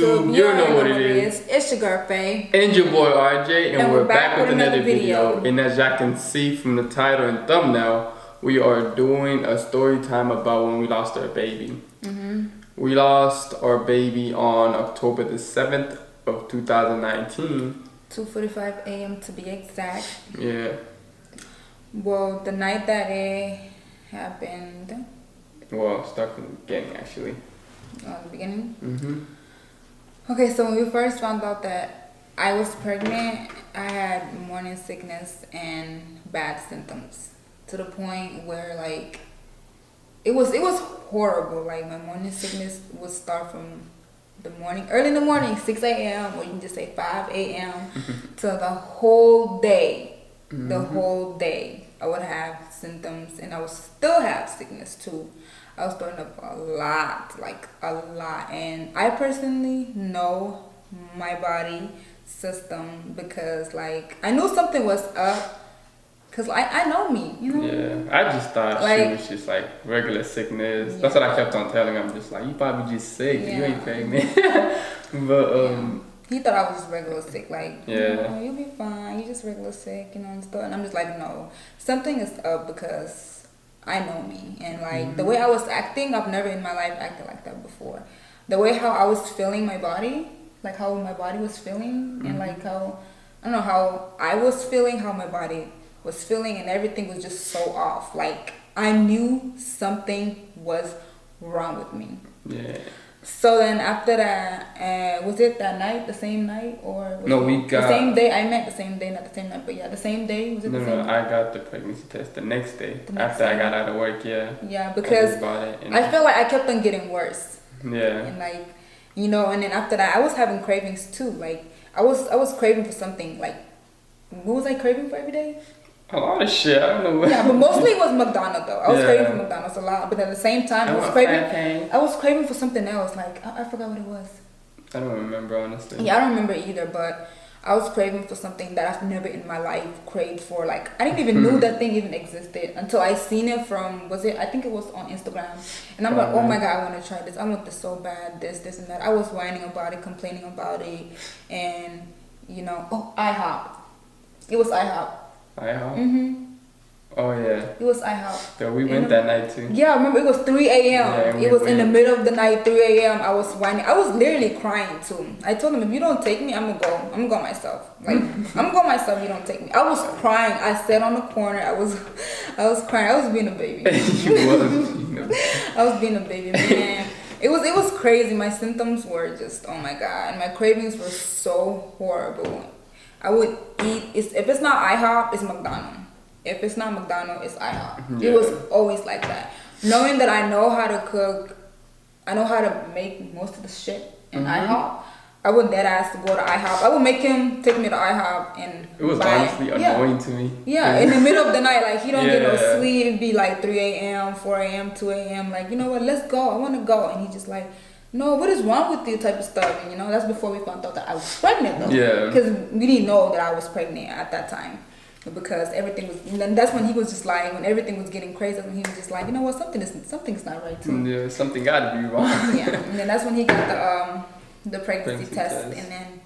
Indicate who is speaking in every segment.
Speaker 1: YouTube. You know what it is.
Speaker 2: It's your girl Fayy.
Speaker 1: And your boy RJ. And we're back with another video. And as y'all can see from the title and thumbnail, we are doing a story time about when we lost our baby. We lost our baby on October the 7th of 2019.
Speaker 2: 2:45 a.m. to be exact.
Speaker 1: Yeah.
Speaker 2: Well, the night that it happened.
Speaker 1: Well, start from the beginning actually.
Speaker 2: Oh, the beginning? Okay, so when we first found out that I was pregnant, I had morning sickness and bad symptoms. To the point where like it was horrible. Like my morning sickness would start from the morning, early in the morning, 6 a.m. or you can just say 5 a.m. to the whole day. The whole day I would have symptoms, and I would still have sickness too. I was throwing up a lot, and I personally know my body system because like I knew something was up. Cause I know me, you know.
Speaker 1: Yeah, I just thought
Speaker 2: like,
Speaker 1: she was just like regular sickness. That's what I kept on telling him. I'm just like, you probably just sick. You ain't pregnant. But
Speaker 2: he thought I was just regular sick. Like,
Speaker 1: yeah,
Speaker 2: you'll be fine. You just regular sick, you know, and stuff. And I'm just like, no, something is up because I know me, and like the way I was acting, I've never in my life acted like that before. The way how I was feeling my body, like how my body was feeling, and like how I don't know how I was feeling, how my body was feeling, and everything was just so off. Like I knew something was wrong with me.
Speaker 1: Yeah.
Speaker 2: So then after that, was it that night, the same night, or was
Speaker 1: no?
Speaker 2: it
Speaker 1: We got
Speaker 2: the same day. I meant the same day, not the same night, but yeah, the same day. Was it the same?
Speaker 1: No, I got the pregnancy test the next day after I got out of work. Yeah.
Speaker 2: Yeah, because I felt like I kept on getting worse.
Speaker 1: Yeah.
Speaker 2: And like, you know, and then after that, I was having cravings too. Like I was craving for something. Like, what was I craving for every day?
Speaker 1: A lot of shit. I don't know what.
Speaker 2: Yeah, but mostly it was McDonald's though. I was craving for McDonald's a lot, but at the same time, I was craving for something else. Like I forgot what it was.
Speaker 1: I don't remember honestly.
Speaker 2: Yeah, I don't remember either, but I was craving for something that I've never in my life craved for. Like I didn't even know that thing even existed until I seen it from I think it was on Instagram, and I'm like, oh my god, I want to try this. I want this so bad. This and that. I was whining about it, complaining about it, and you know, IHOP. It was IHOP.
Speaker 1: IHOP? Oh yeah.
Speaker 2: It was IHOP.
Speaker 1: So we went that night too.
Speaker 2: Yeah, I remember it was 3 a.m.
Speaker 1: Yeah,
Speaker 2: it was in the middle of the night, 3 a.m. I was whining. I was literally crying too. I told him, if you don't take me, I'm gonna go. I'm gonna go myself. Like I'm gonna go myself if you don't take me. I was crying. I sat on the corner. I was crying. I was being a baby.
Speaker 1: You was.
Speaker 2: I was being a baby, man. It was crazy. My symptoms were just, oh my god. And my cravings were so horrible. I would eat, if it's not IHOP, it's McDonald's. If it's not McDonald's, it's IHOP.
Speaker 1: Yeah.
Speaker 2: It was always like that. Knowing that I know how to cook, I know how to make most of the shit in IHOP, I would deadass go to IHOP. I would make him take me to IHOP and
Speaker 1: it was honestly annoying to me.
Speaker 2: Yeah, in the middle of the night, like he don't get no sleep. It'd be like 3 a.m., 4 a.m., 2 a.m. Like, you know what, let's go. I want to go. And he just like, no, what is wrong with you type of stuff? And, you know, that's before we found out that I was pregnant though.
Speaker 1: Yeah.
Speaker 2: Because we didn't know that I was pregnant at that time. Because everything was, and then that's when he was just like, when everything was getting crazy, when he was just like, you know what, something's not right too.
Speaker 1: Yeah, something gotta be wrong.
Speaker 2: Yeah, and then that's when he got the pregnancy test, and then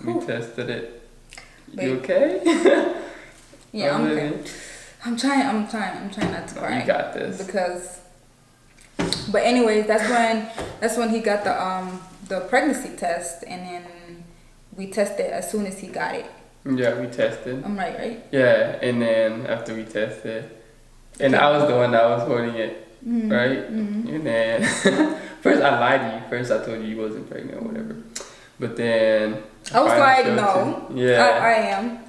Speaker 1: we tested it. You okay?
Speaker 2: Yeah, I'm okay. I'm trying not to cry.
Speaker 1: You got this.
Speaker 2: Because, but anyways, that's when he got the pregnancy test, and then we tested as soon as he got it.
Speaker 1: Yeah, we tested.
Speaker 2: I'm right?
Speaker 1: Yeah, and then after we tested, and I was the one that was holding it, right? And then first I lied to you. First I told you wasn't pregnant or whatever. But then
Speaker 2: I was like, no.
Speaker 1: Yeah.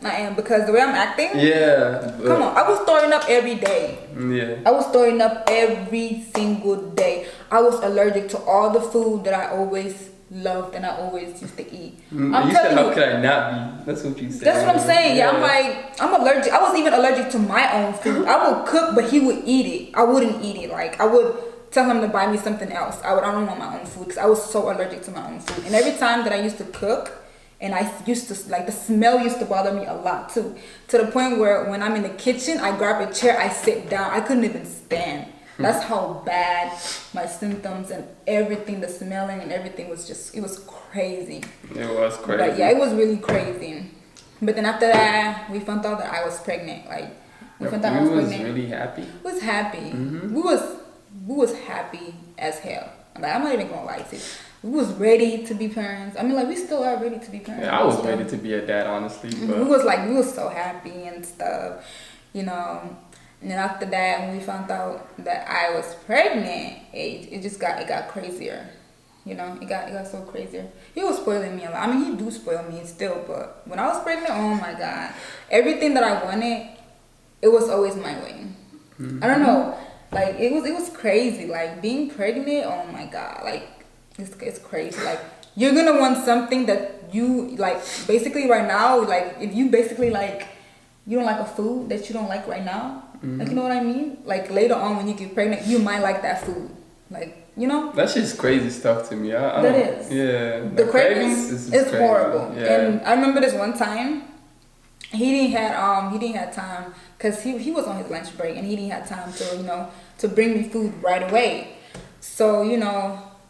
Speaker 2: I am because the way I'm acting.
Speaker 1: Yeah.
Speaker 2: Come on, I was throwing up every day.
Speaker 1: Yeah.
Speaker 2: I was throwing up every single day. I was allergic to all the food that I always loved and I always used to eat.
Speaker 1: You said, how could I not be? That's what you said.
Speaker 2: That's what I'm saying. Yeah, I'm like, I'm allergic. I was even allergic to my own food. I would cook, but he would eat it. I wouldn't eat it. Like, I would tell him to buy me something else. I don't want my own food because I was so allergic to my own food. And every time that I used to cook, and I used to, like, the smell used to bother me a lot too. To the point where when I'm in the kitchen, I grab a chair, I sit down. I couldn't even stand. That's how bad my symptoms and everything, the smelling and everything was just, it was crazy.
Speaker 1: It was crazy.
Speaker 2: But yeah, it was really crazy. But then after that, we found out that I was pregnant. Like, we found out I was pregnant.
Speaker 1: Really happy.
Speaker 2: We was happy. We was happy as hell. Like, I'm not even gonna lie to you. We was ready to be parents. I mean, like, we still are ready to be parents.
Speaker 1: Yeah, I was ready to be a dad, honestly. But
Speaker 2: we was so happy and stuff, you know. And then after that, when we found out that I was pregnant, it got crazier. You know, it got so crazier. He was spoiling me a lot. I mean, he do spoil me still, but when I was pregnant, oh my God, everything that I wanted, it was always my way. I don't know, like it was crazy. Like being pregnant, oh my God, like it's crazy. Like you're gonna want something that you like. Basically, right now, like if you basically like you don't like a food that you don't like right now, like you know what I mean. Like later on when you get pregnant, you might like that food, like. You know?
Speaker 1: That's just crazy stuff to me.
Speaker 2: That is.
Speaker 1: Yeah.
Speaker 2: The cravings is horrible.
Speaker 1: Yeah.
Speaker 2: And I remember this one time, he didn't have time because he was on his lunch break and he didn't have time to bring me food right away. So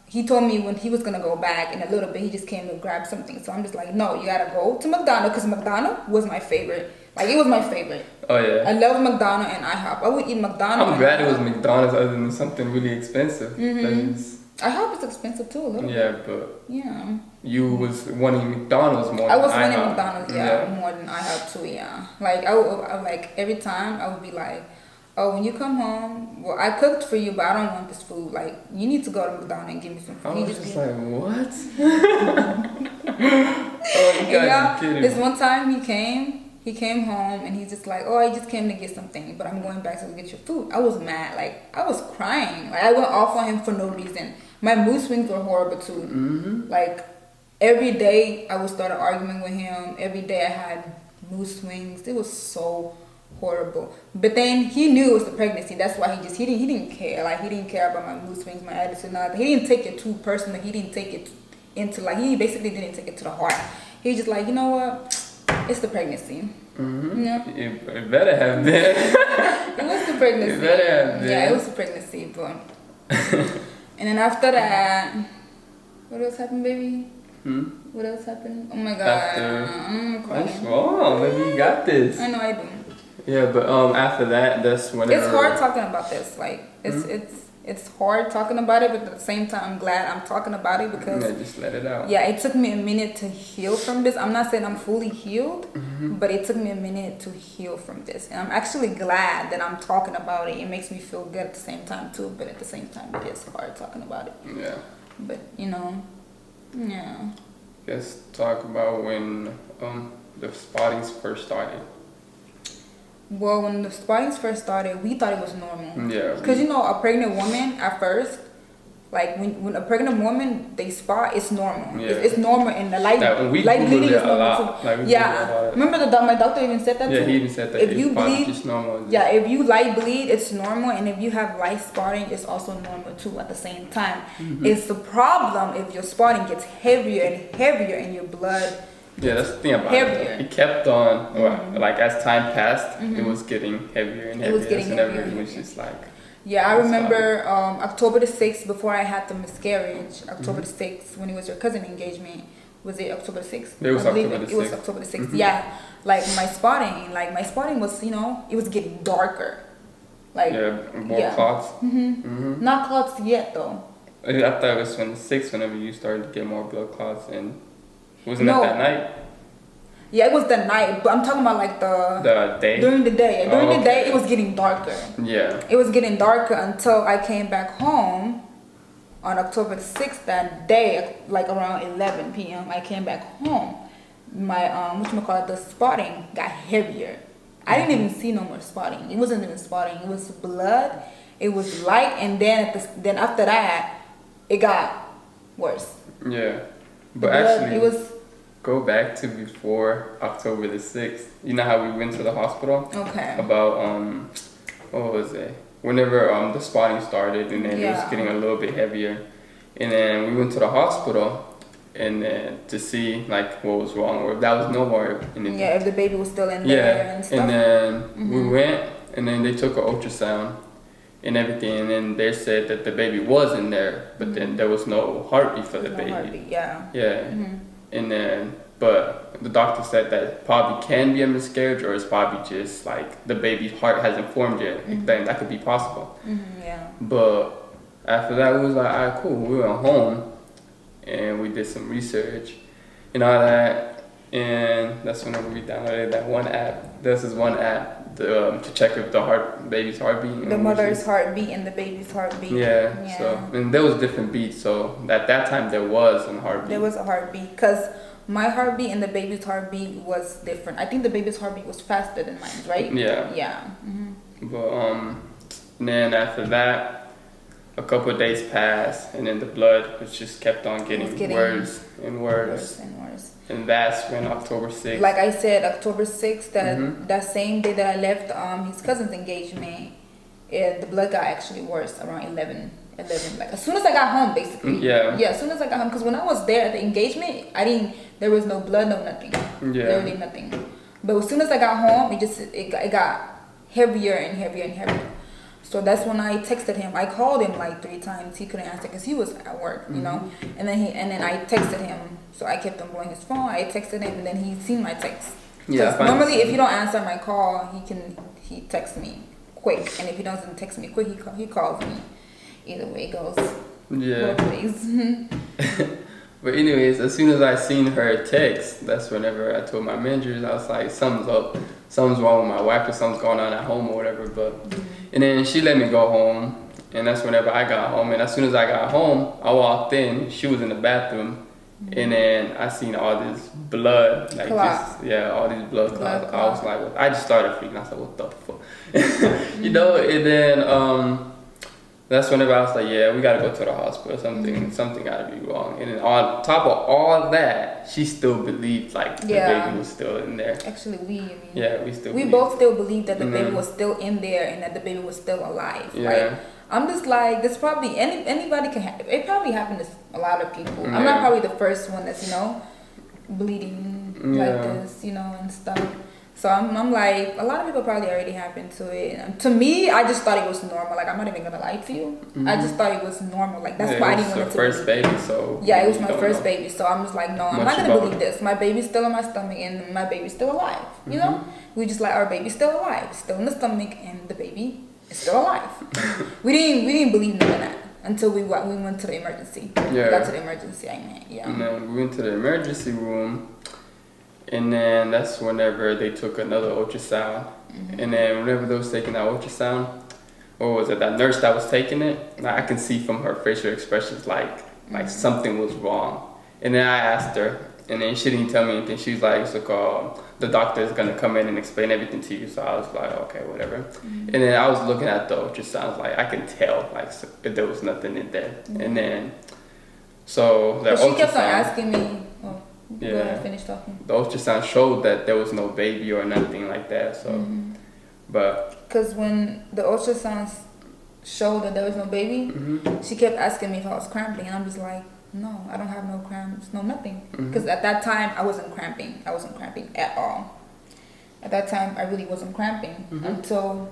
Speaker 2: he told me when he was gonna go back in a little bit, he just came to grab something. So I'm just like, no, you gotta go to McDonald's because McDonald's was my favorite. Like it was my favorite.
Speaker 1: Oh yeah.
Speaker 2: I love McDonald's and IHOP. I would eat McDonald's.
Speaker 1: I'm glad it was McDonald's other than something really expensive.
Speaker 2: IHOP is expensive too a little bit.
Speaker 1: Yeah, but
Speaker 2: yeah.
Speaker 1: You was wanting McDonald's more.
Speaker 2: I was wanting McDonald's, more than IHOP too, yeah. Like I like every time I would be like, oh, when you come home, well, I cooked for you, but I don't want this food. Like, you need to go to McDonald's and give me some food.
Speaker 1: I was just like, what? Oh, you gotta be kidding.
Speaker 2: This one time he came home and he's just like, oh, I just came to get something, but I'm going back to get your food. I was mad. Like, I was crying. Like, I went off on him for no reason. My mood swings were horrible too. Like, every day I would start arguing with him. Every day I had mood swings. It was so horrible. But then he knew it was the pregnancy. That's why he didn't care. Like, he didn't care about my mood swings, my attitude, nothing. He didn't take it too personal. He didn't take it into, like, he basically didn't take it to the heart. He was just like, you know what? It's the pregnancy.
Speaker 1: It better have been.
Speaker 2: It was the pregnancy.
Speaker 1: It better have been.
Speaker 2: Yeah, it was the pregnancy, but. And then after that, what else happened, baby? What else happened? Oh my God.
Speaker 1: What's wrong? Maybe you got this.
Speaker 2: I know I do.
Speaker 1: Yeah, but after that, that's when
Speaker 2: it's hard talking about this. Like it's hard talking about it, but at the same time, I'm glad I'm talking about it because
Speaker 1: just let it out.
Speaker 2: Yeah, it took me a minute to heal from this. I'm not saying I'm fully healed, but it took me a minute to heal from this, and I'm actually glad that I'm talking about it. It makes me feel good at the same time too, but at the same time, it is hard talking about it.
Speaker 1: Yeah.
Speaker 2: But yeah.
Speaker 1: Let's talk about when the spottings first started.
Speaker 2: Well, when the spottings first started, we thought it was normal.
Speaker 1: Yeah.
Speaker 2: Because, a pregnant woman at first, like when a pregnant woman, they spot, it's normal.
Speaker 1: Yeah.
Speaker 2: It's normal. And the light bleeding is normal too. Like remember my doctor even said that too?
Speaker 1: Yeah, he even said that.
Speaker 2: If you bleed,
Speaker 1: just normal.
Speaker 2: Yeah, if you light bleed, it's normal. And if you have light spotting, it's also normal too at the same time. It's the problem if your spotting gets heavier and heavier in your blood.
Speaker 1: Yeah, that's the thing about it. It kept on, like as time passed, it was getting heavier and heavier.
Speaker 2: It was getting heavier.
Speaker 1: It was just like.
Speaker 2: Yeah, I remember October the 6th, before I had the miscarriage, October the 6th, when it was your cousin engagement, was it October the 6th?
Speaker 1: It was October the 6th.
Speaker 2: It was October the 6th, yeah. Like my spotting was, it was getting darker. Like,
Speaker 1: more clots.
Speaker 2: Not clots yet though.
Speaker 1: I thought it was when the 6th, whenever you started to get more blood clots, and wasn't that night?
Speaker 2: Yeah, it was the night, but I'm talking about like
Speaker 1: the day.
Speaker 2: During the day. During the day, it was getting darker.
Speaker 1: Yeah.
Speaker 2: It was getting darker until I came back home on October the 6th that day, like around 11 p.m. I came back home. My the spotting got heavier. I didn't even see no more spotting. It wasn't even spotting. It was blood. It was light, and then after that, it got worse.
Speaker 1: Yeah, but actually, it was. Go back to before October the 6th. You know how we went to the hospital?
Speaker 2: Okay.
Speaker 1: About, what was it? Whenever the spotting started, and then it was getting a little bit heavier. And then we went to the hospital and then to see like what was wrong, or if that was no more anything.
Speaker 2: Yeah, if the baby was still in there and stuff.
Speaker 1: And then we went, and then they took an ultrasound. and everything, and then they said that the baby was in there, but then there was no heartbeat for the baby.
Speaker 2: Heartbeat, yeah.
Speaker 1: Yeah. And then, but the doctor said that it probably can be a miscarriage, or it's probably just like the baby's heart hasn't formed yet. Then that could be possible.
Speaker 2: Yeah.
Speaker 1: But after that, we was like, all right, cool. We went home and we did some research and all that. And that's whenever we downloaded that one app. This is one app to check if the baby's heartbeat.
Speaker 2: The mother's heartbeat and the baby's heartbeat.
Speaker 1: Yeah. So, and there was different beats. So at that time, there was a heartbeat.
Speaker 2: There was a heartbeat because my heartbeat and the baby's heartbeat was different. I think the baby's heartbeat was faster than mine, right?
Speaker 1: Yeah.
Speaker 2: Yeah.
Speaker 1: But then after that, a couple of days passed, and then the blood just kept on getting worse and worse. And that's when October 6th.
Speaker 2: Like I said, October 6th, that same day that I left his cousin's engagement, the blood got actually worse around 11. Like as soon as I got home, basically.
Speaker 1: Yeah.
Speaker 2: Yeah, as soon as I got home, because when I was there at the engagement, there was no blood, no nothing.
Speaker 1: Yeah.
Speaker 2: Literally nothing. But as soon as I got home, it got heavier and heavier and heavier. So that's when I texted him. I called him like 3 times. He couldn't answer because he was at work, you know. And then I texted him. So I kept on blowing his phone. I texted him, and then he seen my text.
Speaker 1: Yeah.
Speaker 2: Normally, if you don't answer my call, he texts me quick, and if he doesn't text me quick, he calls me. Either way it goes.
Speaker 1: Yeah.
Speaker 2: Both ways.
Speaker 1: But anyways, as soon as I seen her text, that's whenever I told my managers, I was like, something's up, something's wrong with my wife, or something's going on at home or whatever. But and then she let me go home, and that's whenever I got home. And as soon as I got home, I walked in. She was in the bathroom, and then I seen all this blood, like all these blood clots. I was like, I just started freaking. I said, what the fuck, you know? And then that's whenever I was like, yeah, we gotta go to the hospital. Something gotta be wrong. And then on top of all that, she still believed like the baby was still in there.
Speaker 2: Actually,
Speaker 1: we
Speaker 2: both still believed that the baby was still in there and that the baby was still alive.
Speaker 1: Yeah.
Speaker 2: Like, I'm just like, this probably anybody can happen. It probably happened to a lot of people. I'm not probably the first one that's bleeding like this, and stuff. So I'm like, a lot of people probably already happened to it. And to me, I just thought it was normal. Like, I'm not even gonna lie to you. I just thought it was normal. Like, that's why I didn't want it to
Speaker 1: first baby, so
Speaker 2: it was my first baby. So I'm just like, no, I'm not gonna believe this. My baby's still in my stomach, and my baby's still alive. You know, we just like, our baby's still alive, still in the stomach, and the baby is still alive. we didn't believe none of that until we went to the emergency.
Speaker 1: Yeah.
Speaker 2: We got to the emergency.
Speaker 1: And then we went to the emergency room. And then that's whenever they took another ultrasound. And then whenever they was taking that ultrasound, or was it that nurse that was taking it? I can see from her facial expressions like something was wrong. And then I asked her, and then she didn't tell me anything. She was like, the doctor is gonna come in and explain everything to you. So I was like, okay, whatever. And then I was looking at the ultrasounds, like I can tell if there was nothing in there. And then so that
Speaker 2: she kept on asking me. Go
Speaker 1: Yeah.
Speaker 2: ahead, finish talking.
Speaker 1: The ultrasound showed that there was no baby or nothing like that. So, but
Speaker 2: because when the ultrasounds showed that there was no baby, she kept asking me if I was cramping, and I'm just like, no, I don't have no cramps, no nothing. Because at that time I wasn't cramping. I wasn't cramping at all. At that time I really wasn't cramping until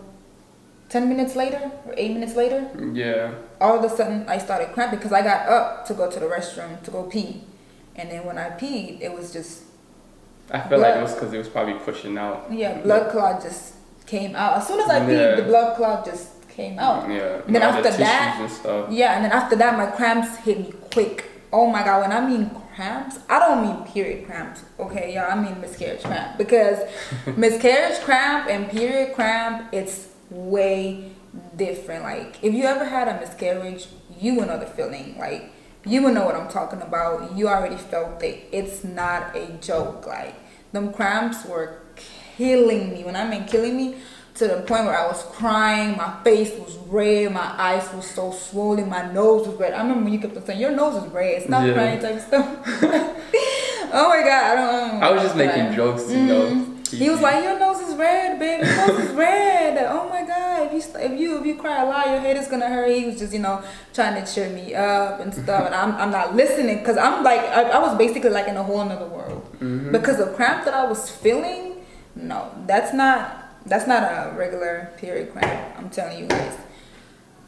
Speaker 2: 10 minutes later or 8 minutes later.
Speaker 1: Yeah.
Speaker 2: All of a sudden I started cramping because I got up to go to the restroom to go pee. And then when I peed, it was just...
Speaker 1: I feel like it was because it was probably pushing out.
Speaker 2: Yeah, blood clot just came out. As soon as I peed, the blood clot just came out.
Speaker 1: Yeah.
Speaker 2: And then after that...
Speaker 1: and stuff.
Speaker 2: Yeah, and then after that, my cramps hit me quick. Oh my God, when I mean cramps, I don't mean period cramps. Okay, y'all, I mean miscarriage cramp. Because miscarriage cramp and period cramp, it's way different. Like, if you ever had a miscarriage, you will know the feeling. Like... You will know what I'm talking about. You already felt it. It's not a joke. Like, them cramps were killing me. When I mean killing me, to the point where I was crying. My face was red. My eyes were so swollen. My nose was red. I remember when you kept on saying, your nose is red. Stop crying type of stuff. Oh my God. I don't know.
Speaker 1: I was just making jokes,
Speaker 2: He was like, your nose is red, baby. Your nose is red. Oh my God. If you cry a lot, your head is gonna hurt. He was just, trying to cheer me up and stuff. And I'm not listening because I'm like, I was basically like in a whole nother world. Because the cramp that I was feeling, no, that's not a regular period cramp. I'm telling you guys.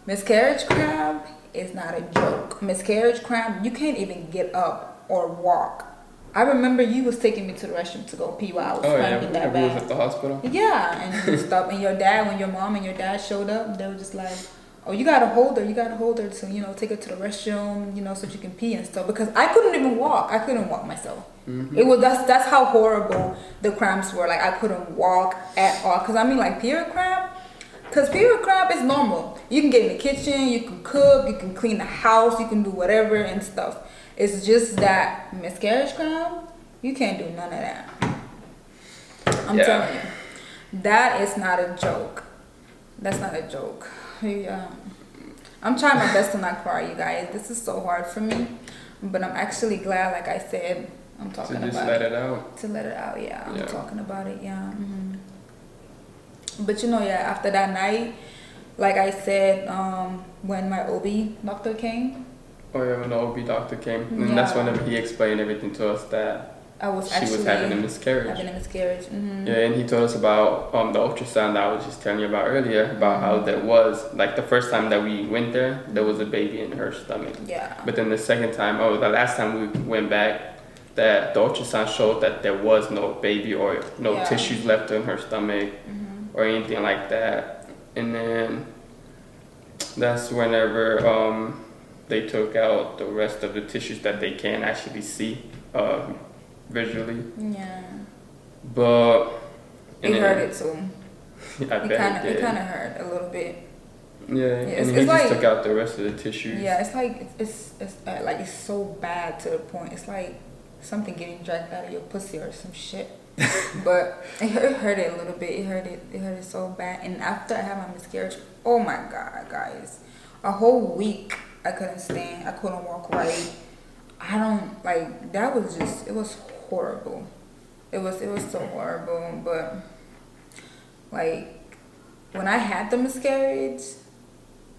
Speaker 2: Miscarriage cramp is not a joke. Miscarriage cramp, you can't even get up or walk. I remember you was taking me to the restroom to go pee while I was cramping that bad.
Speaker 1: We was at the hospital.
Speaker 2: Yeah, and stuff. And your dad, when your mom and your dad showed up, they were just like, "Oh, you gotta hold her. You gotta hold her to take her to the restroom, so she can pee and stuff." Because I couldn't even walk. I couldn't walk myself. Mm-hmm. That's how horrible the cramps were. Like I couldn't walk at all. Cause I mean, like period cramp. Cause period cramp is normal. You can get in the kitchen. You can cook. You can clean the house. You can do whatever and stuff. It's just that miscarriage cramp, you can't do none of that. I'm telling you, that is not a joke. That's not a joke. Yeah. I'm trying my best to not cry, you guys. This is so hard for me, but I'm actually glad, like I said, I'm talking about it. To just let it out. To let it out, yeah. I'm talking about it, yeah. Mm-hmm. But after that night, like I said, when my OB doctor came.
Speaker 1: Oh yeah, when the OB doctor came, and that's whenever he explained everything to us that she was having a miscarriage.
Speaker 2: Mm-hmm.
Speaker 1: Yeah, and he told us about the ultrasound that I was just telling you about earlier, about how that was like the first time that we went there was a baby in her stomach.
Speaker 2: Yeah.
Speaker 1: But then the last time we went back, that the ultrasound showed that there was no baby or no tissues left in her stomach or anything like that. And then that's whenever they took out the rest of the tissues that they can actually see visually.
Speaker 2: Yeah.
Speaker 1: But
Speaker 2: it hurt too.
Speaker 1: I bet
Speaker 2: it kind of hurt a little bit.
Speaker 1: Yeah, and he just took out the rest of the tissues.
Speaker 2: Yeah, it's like it's so bad to the point. It's like something getting dragged out of your pussy or some shit. But it hurt it a little bit. It hurt it so bad. And after I had my miscarriage, oh my God, guys, a whole week I couldn't stand. I couldn't walk right. That was just, it was horrible. It was so horrible. But like when I had the miscarriage,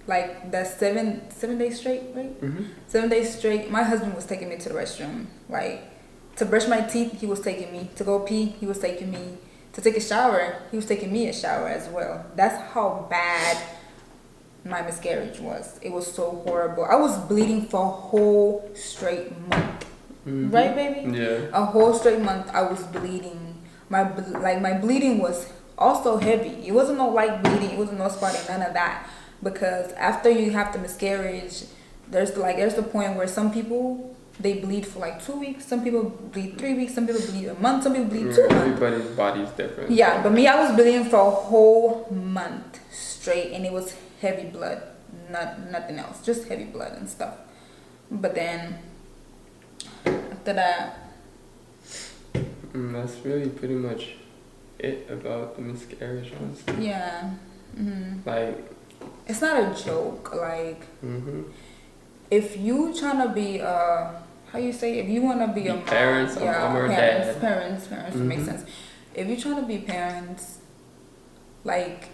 Speaker 2: like that 7 days straight, right? 7 days straight, my husband was taking me to the restroom. Like to brush my teeth, he was taking me. To go pee, he was taking me. To take a shower, he was taking me a shower as well. That's how bad my miscarriage was. It was so horrible. I was bleeding for a whole straight month. Right, baby?
Speaker 1: Yeah.
Speaker 2: A whole straight month I was bleeding. My bleeding was also heavy. It wasn't no light bleeding. It wasn't no spotting, none of that. Because after you have the miscarriage, there's the point where some people, they bleed for like 2 weeks. Some people bleed 3 weeks. Some people bleed a month. Some people bleed 2 months.
Speaker 1: Everybody's body is different.
Speaker 2: Yeah, but me, I was bleeding for a whole month straight, and it was heavy blood, nothing else, just heavy blood and stuff. But then after that,
Speaker 1: that's really pretty much it about the miscarriage.
Speaker 2: Yeah.
Speaker 1: Like,
Speaker 2: it's not a joke. Like, if you trying to be how you say, if you want to be a mom,
Speaker 1: parents, mom or dad.
Speaker 2: Parents, makes sense. If you're trying to be parents, like,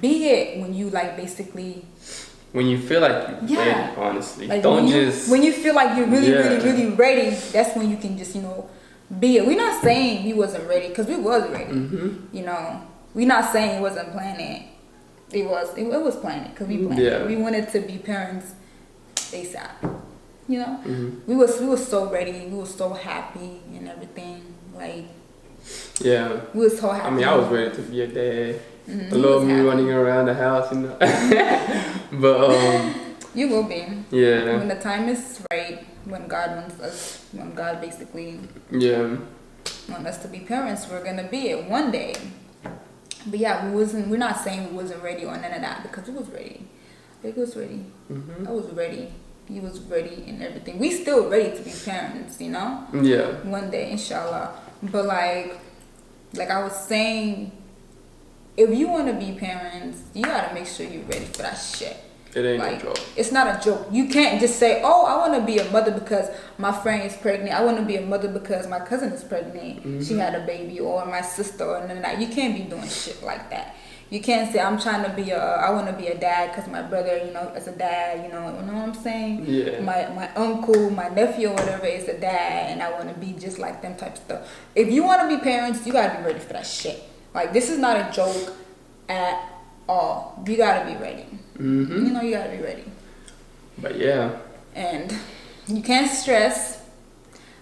Speaker 2: be it when you basically.
Speaker 1: When you feel like you're ready, honestly.
Speaker 2: Like
Speaker 1: don't
Speaker 2: when you feel like you're really, really ready, that's when you can just, be it. We're not saying we wasn't ready, because we was ready. We're not saying it wasn't planned. It was planned, because we planned it. We wanted to be parents ASAP. We was so ready. We was so happy and everything. Like,
Speaker 1: yeah.
Speaker 2: We was so happy.
Speaker 1: I mean, I was ready to be a dad. A little me running around the house, But
Speaker 2: you will be.
Speaker 1: Yeah.
Speaker 2: When the time is right, when God wants us, when God basically want us to be parents, we're gonna be it one day. But yeah, we're not saying we wasn't ready or none of that, because we was ready. It was ready. I was ready. He was ready and everything. We still ready to be parents,
Speaker 1: Yeah.
Speaker 2: One day, inshallah. But like I was saying, if you want to be parents, you gotta make sure you're ready for that shit.
Speaker 1: It ain't a joke.
Speaker 2: It's not a joke. You can't just say, "Oh, I want to be a mother because my friend is pregnant. I want to be a mother because my cousin is pregnant. She had a baby, or my sister, or none of that." You can't be doing shit like that. You can't say, "I'm trying to be I want to be a dad because my brother, is a dad." You know what I'm saying?
Speaker 1: Yeah.
Speaker 2: My uncle, my nephew, or whatever is a dad, and I want to be just like them type of stuff. If you want to be parents, you gotta be ready for that shit. Like, this is not a joke at all. You gotta be ready. You know, you gotta be ready.
Speaker 1: But yeah.
Speaker 2: And you can't stress.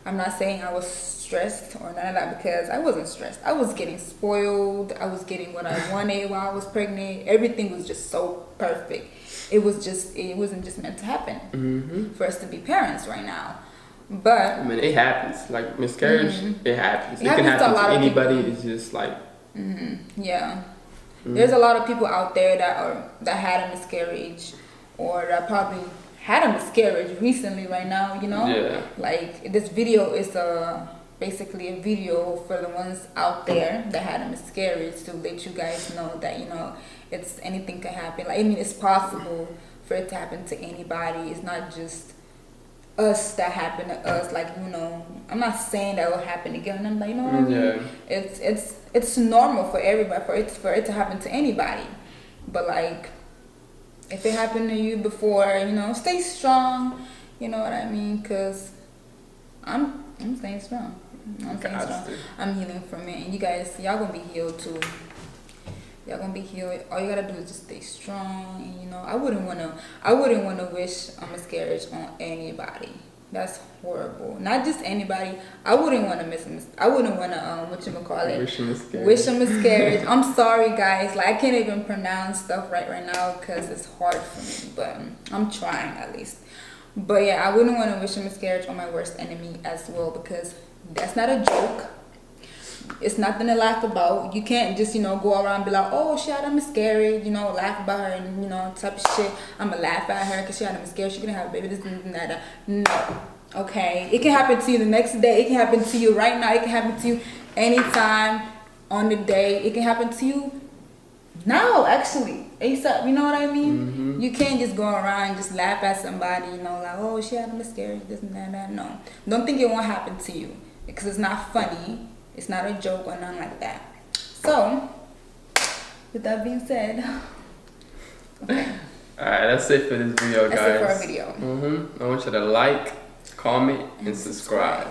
Speaker 2: I'm not saying I was stressed or none of that, because I wasn't stressed. I was getting spoiled. I was getting what I wanted while I was pregnant. Everything was just so perfect. It wasn't just meant to happen for us to be parents right now. But
Speaker 1: I mean, it happens. Like miscarriage, it happens. It can
Speaker 2: happens
Speaker 1: happen
Speaker 2: to a lot
Speaker 1: to
Speaker 2: of
Speaker 1: anybody.
Speaker 2: people.
Speaker 1: It's just like
Speaker 2: Yeah. There's a lot of people out there that had a miscarriage, or that probably had a miscarriage recently right now, you know?
Speaker 1: Yeah.
Speaker 2: Like, this video is basically a video for the ones out there that had a miscarriage, to let you guys know that, you know, anything can happen. Like, I mean, it's possible for it to happen to anybody. It's not just us that happened to us. Like, you know, I'm not saying that will happen again. I'm like, you know what I mean?
Speaker 1: Yeah.
Speaker 2: It's normal for everybody, for it to happen to anybody. But like, if it happened to you before, you know, stay strong. You know what I mean? Cause I'm staying strong. I'm staying strong. I'm healing from it, and you guys, y'all gonna be healed too. Y'all gonna be healed. All you gotta do is just stay strong. And, you know, I wouldn't wanna wish a miscarriage on anybody. That's horrible. Not just anybody. I wouldn't wanna wish a miscarriage. I'm sorry, guys. Like, I can't even pronounce stuff right now because it's hard for me. But I'm trying at least. But yeah, I wouldn't want to wish a miscarriage on my worst enemy as well, because that's not a joke. It's nothing to laugh about. You can't just, you know, go around and be like, oh, she had a miscarriage, you know, laugh about her and, you know, type of shit. I'm going to laugh at her because she had a miscarriage. She can have a baby, this and that. No. Okay? It can happen to you the next day. It can happen to you right now. It can happen to you anytime on the day. It can happen to you now, actually. ASAP, you know what I mean? You can't just go around and just laugh at somebody, you know, like, oh, she had a miscarriage, this and that. No. Don't think it won't happen to you, because it's not funny. It's not a joke or nothing like that. So, with that being said, okay.
Speaker 1: Alright, that's it for this video, guys.
Speaker 2: That's it for our video.
Speaker 1: I want you to like, comment, and subscribe.